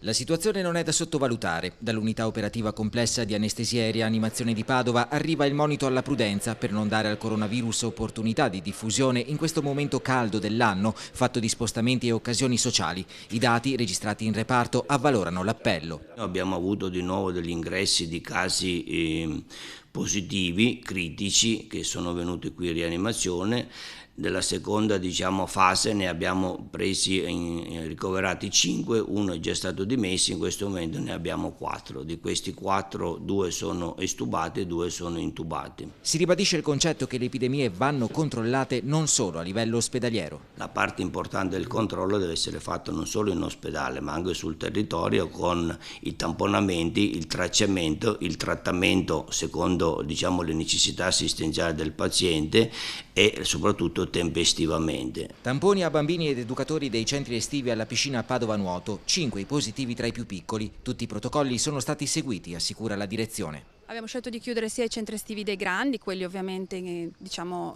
La situazione non è da sottovalutare. Dall'unità operativa complessa di anestesia e rianimazione di Padova arriva il monito alla prudenza per non dare al coronavirus opportunità di diffusione in questo momento caldo dell'anno, fatto di spostamenti e occasioni sociali. I dati registrati in reparto avvalorano l'appello. Abbiamo avuto di nuovo degli ingressi di casi positivi, critici, che sono venuti qui in rianimazione. Della seconda fase ne abbiamo ricoverati 5, uno è già stato dimesso, in questo momento ne abbiamo 4. Di questi 4, 2 sono estubati e 2 sono intubati. Si ribadisce il concetto che le epidemie vanno controllate non solo a livello ospedaliero. La parte importante del controllo deve essere fatta non solo in ospedale ma anche sul territorio, con i tamponamenti, il tracciamento, il trattamento secondo le necessità assistenziali del paziente e soprattutto tempestivamente. Tamponi a bambini ed educatori dei centri estivi alla piscina Padova Nuoto, 5 i positivi tra i più piccoli. Tutti i protocolli sono stati seguiti, assicura la direzione. Abbiamo scelto di chiudere sia i centri estivi dei grandi, quelli ovviamente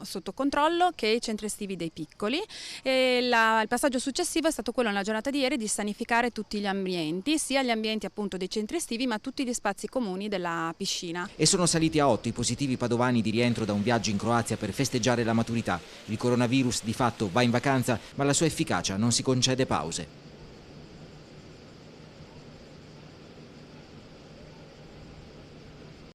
sotto controllo, che i centri estivi dei piccoli. Il passaggio successivo è stato quello nella giornata di ieri di sanificare tutti gli ambienti, sia gli ambienti appunto dei centri estivi ma tutti gli spazi comuni della piscina. E sono saliti a 8 i positivi padovani di rientro da un viaggio in Croazia per festeggiare la maturità. Il coronavirus di fatto va in vacanza ma la sua efficacia non si concede pause.